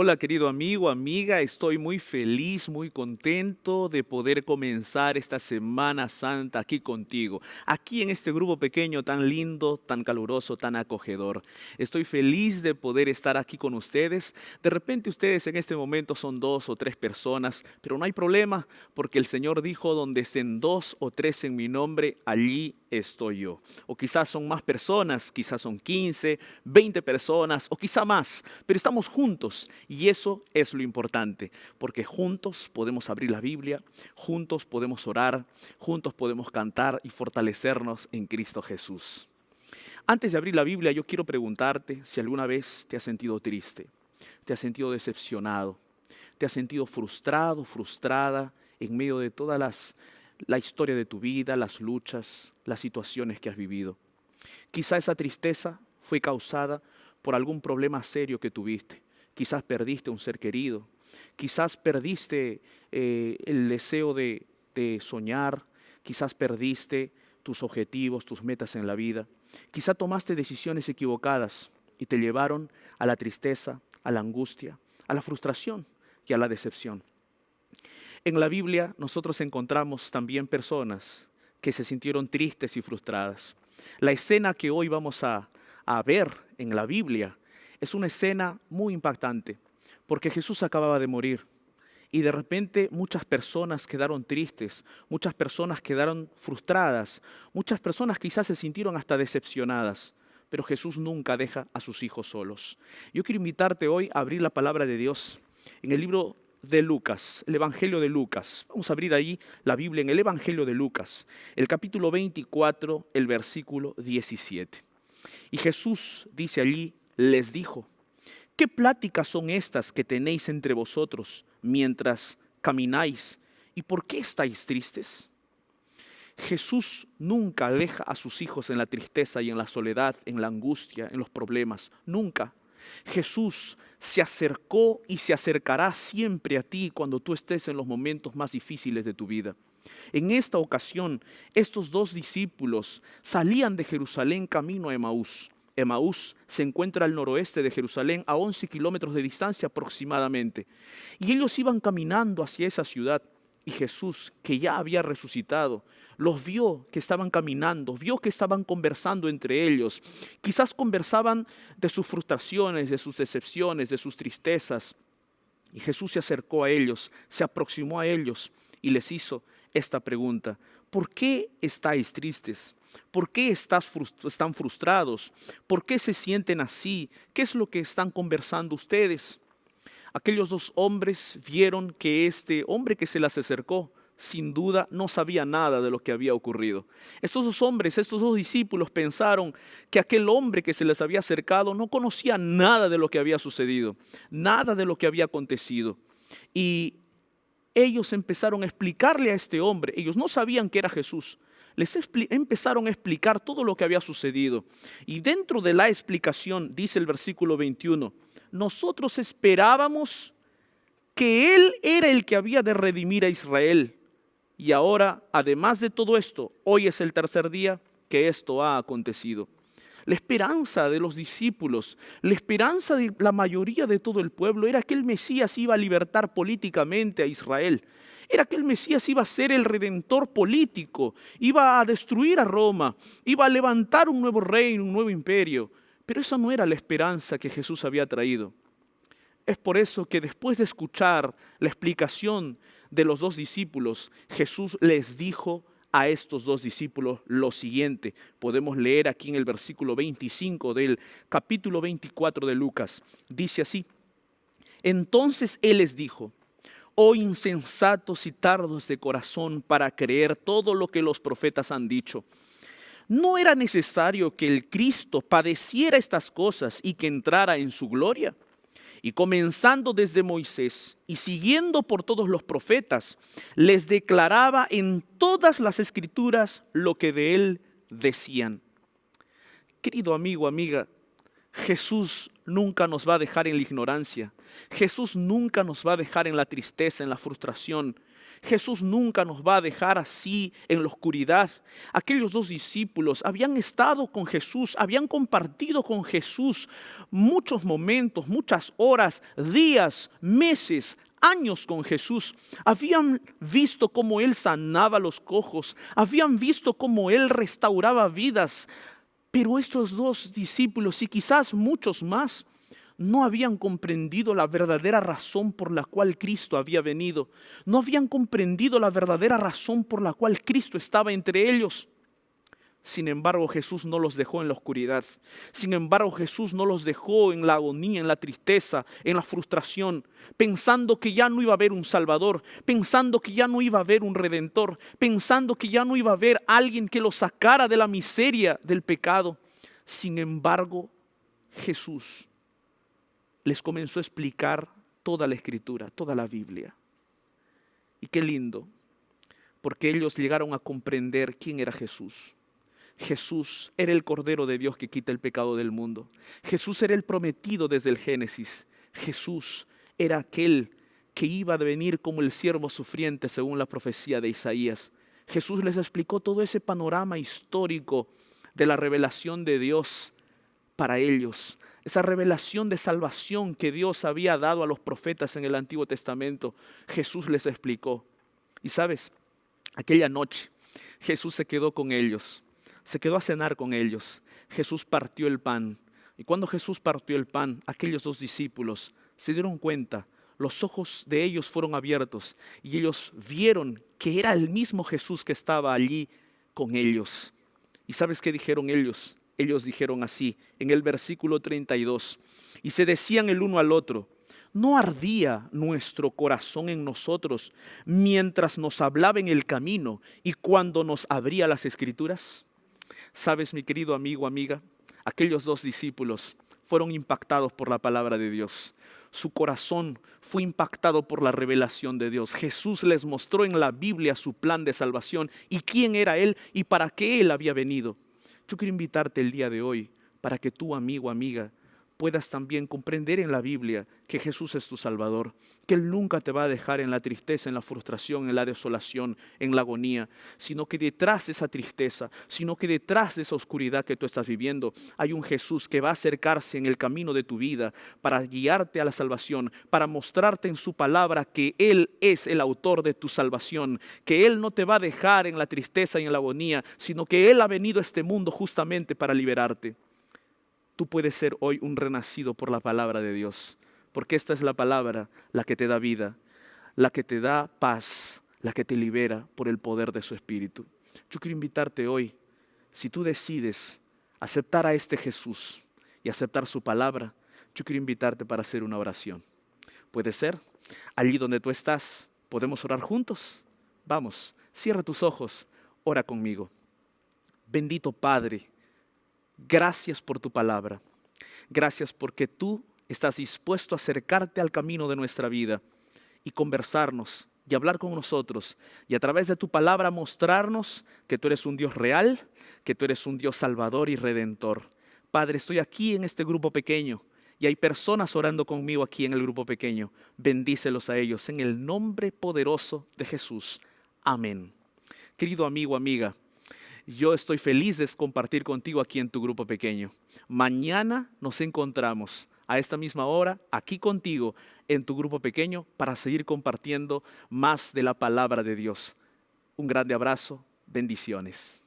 Hola querido amigo, amiga, estoy muy feliz, muy contento de poder comenzar esta Semana Santa aquí contigo, aquí en este grupo pequeño tan lindo, tan caluroso, tan acogedor. Estoy feliz de poder estar aquí con ustedes. De repente ustedes en este momento son 2 o 3 personas, pero no hay problema porque el Señor dijo, donde estén 2 o 3 en mi nombre, allí estoy yo. O quizás son más personas, quizás son 15, 20 personas o quizá más, pero estamos juntos y eso es lo importante, porque juntos podemos abrir la Biblia, juntos podemos orar, juntos podemos cantar y fortalecernos en Cristo Jesús. Antes de abrir la Biblia, yo quiero preguntarte si alguna vez te has sentido triste, te has sentido decepcionado, te has sentido frustrado, frustrada en medio de la historia de tu vida, las luchas, las situaciones que has vivido. Quizá esa tristeza fue causada por algún problema serio que tuviste. Quizás perdiste un ser querido. Quizás perdiste el deseo de soñar. Quizás perdiste tus objetivos, tus metas en la vida. Quizás tomaste decisiones equivocadas y te llevaron a la tristeza, a la angustia, a la frustración y a la decepción. En la Biblia nosotros encontramos también personas que se sintieron tristes y frustradas. La escena que hoy vamos a ver en la Biblia es una escena muy impactante, porque Jesús acababa de morir y de repente muchas personas quedaron tristes, muchas personas quedaron frustradas, muchas personas quizás se sintieron hasta decepcionadas, pero Jesús nunca deja a sus hijos solos. Yo quiero invitarte hoy a abrir la palabra de Dios en el libro de Lucas, el Evangelio de Lucas. Vamos a abrir ahí la Biblia en el Evangelio de Lucas, el capítulo 24, el versículo 17. Y Jesús dice allí, les dijo, ¿qué pláticas son estas que tenéis entre vosotros mientras camináis? ¿Y por qué estáis tristes? Jesús nunca deja a sus hijos en la tristeza y en la soledad, en la angustia, en los problemas. Nunca. Jesús se acercó y se acercará siempre a ti cuando tú estés en los momentos más difíciles de tu vida. En esta ocasión, estos 2 discípulos salían de Jerusalén camino a Emaús. Emaús se encuentra al noroeste de Jerusalén, a 11 kilómetros de distancia aproximadamente. Y ellos iban caminando hacia esa ciudad. Y Jesús, que ya había resucitado, los vio que estaban caminando, vio que estaban conversando entre ellos. Quizás conversaban de sus frustraciones, de sus decepciones, de sus tristezas. Y Jesús se acercó a ellos, se aproximó a ellos y les hizo esta pregunta. ¿Por qué estáis tristes? ¿Por qué están frustrados? ¿Por qué se sienten así? ¿Qué es lo que están conversando ustedes? Aquellos 2 hombres vieron que este hombre que se les acercó, sin duda no sabía nada de lo que había ocurrido. Estos 2 hombres, estos 2 discípulos pensaron que aquel hombre que se les había acercado no conocía nada de lo que había sucedido, nada de lo que había acontecido. Y ellos empezaron a explicarle a este hombre, ellos no sabían que era Jesús, empezaron a explicar todo lo que había sucedido. Y dentro de la explicación, dice el versículo 21, nosotros esperábamos que Él era el que había de redimir a Israel. Y ahora, además de todo esto, hoy es el 3er día que esto ha acontecido. La esperanza de los discípulos, la esperanza de la mayoría de todo el pueblo era que el Mesías iba a libertar políticamente a Israel. Era que el Mesías iba a ser el redentor político, iba a destruir a Roma, iba a levantar un nuevo reino, un nuevo imperio. Pero esa no era la esperanza que Jesús había traído. Es por eso que después de escuchar la explicación de los 2 discípulos, Jesús les dijo a estos 2 discípulos lo siguiente. Podemos leer aquí en el versículo 25 del capítulo 24 de Lucas. Dice así, entonces Él les dijo, oh insensatos y tardos de corazón para creer todo lo que los profetas han dicho. ¿No era necesario que el Cristo padeciera estas cosas y que entrara en su gloria? Y comenzando desde Moisés y siguiendo por todos los profetas, les declaraba en todas las escrituras lo que de él decían. Querido amigo, amiga, Jesús nunca nos va a dejar en la ignorancia. Jesús nunca nos va a dejar en la tristeza, en la frustración. Jesús nunca nos va a dejar así en la oscuridad. Aquellos dos discípulos habían estado con Jesús, habían compartido con Jesús muchos momentos, muchas horas, días, meses, años con Jesús. Habían visto cómo Él sanaba a los cojos, habían visto cómo Él restauraba vidas. Pero estos dos discípulos y quizás muchos más no habían comprendido la verdadera razón por la cual Cristo había venido. No habían comprendido la verdadera razón por la cual Cristo estaba entre ellos. Sin embargo, Jesús no los dejó en la oscuridad. Sin embargo, Jesús no los dejó en la agonía, en la tristeza, en la frustración, pensando que ya no iba a haber un Salvador, pensando que ya no iba a haber un Redentor, pensando que ya no iba a haber alguien que los sacara de la miseria del pecado. Sin embargo, Jesús les comenzó a explicar toda la Escritura, toda la Biblia. Y qué lindo, porque ellos llegaron a comprender quién era Jesús. Jesús era el Cordero de Dios que quita el pecado del mundo. Jesús era el prometido desde el Génesis. Jesús era aquel que iba a venir como el siervo sufriente según la profecía de Isaías. Jesús les explicó todo ese panorama histórico de la revelación de Dios para ellos. Esa revelación de salvación que Dios había dado a los profetas en el Antiguo Testamento, Jesús les explicó. Y sabes, aquella noche Jesús se quedó con ellos, se quedó a cenar con ellos. Jesús partió el pan. Y cuando Jesús partió el pan, aquellos dos discípulos se dieron cuenta, los ojos de ellos fueron abiertos y ellos vieron que era el mismo Jesús que estaba allí con ellos. ¿Y sabes qué dijeron ellos? Ellos dijeron así, en el versículo 32, y se decían el uno al otro, ¿no ardía nuestro corazón en nosotros mientras nos hablaba en el camino y cuando nos abría las Escrituras? ¿Sabes, mi querido amigo, amiga? Aquellos dos discípulos fueron impactados por la palabra de Dios. Su corazón fue impactado por la revelación de Dios. Jesús les mostró en la Biblia su plan de salvación y quién era Él y para qué Él había venido. Yo quiero invitarte el día de hoy para que tú, amigo, amiga, puedas también comprender en la Biblia que Jesús es tu Salvador, que Él nunca te va a dejar en la tristeza, en la frustración, en la desolación, en la agonía, sino que detrás de esa tristeza, sino que detrás de esa oscuridad que tú estás viviendo, hay un Jesús que va a acercarse en el camino de tu vida para guiarte a la salvación, para mostrarte en su palabra que Él es el autor de tu salvación, que Él no te va a dejar en la tristeza y en la agonía, sino que Él ha venido a este mundo justamente para liberarte. Tú puedes ser hoy un renacido por la palabra de Dios, porque esta es la palabra, la que te da vida, la que te da paz, la que te libera por el poder de su Espíritu. Yo quiero invitarte hoy, si tú decides aceptar a este Jesús y aceptar su palabra, yo quiero invitarte para hacer una oración. ¿Puede ser? Allí donde tú estás, ¿podemos orar juntos? Vamos, cierra tus ojos, ora conmigo. Bendito Padre, gracias por tu palabra. Gracias porque tú estás dispuesto a acercarte al camino de nuestra vida y conversarnos y hablar con nosotros y a través de tu palabra mostrarnos que tú eres un Dios real, que tú eres un Dios salvador y redentor. Padre, estoy aquí en este grupo pequeño y hay personas orando conmigo aquí en el grupo pequeño. Bendícelos a ellos en el nombre poderoso de Jesús. Amén. Querido amigo, amiga, yo estoy feliz de compartir contigo aquí en tu grupo pequeño. Mañana nos encontramos a esta misma hora, aquí contigo, en tu grupo pequeño, para seguir compartiendo más de la palabra de Dios. Un grande abrazo, bendiciones.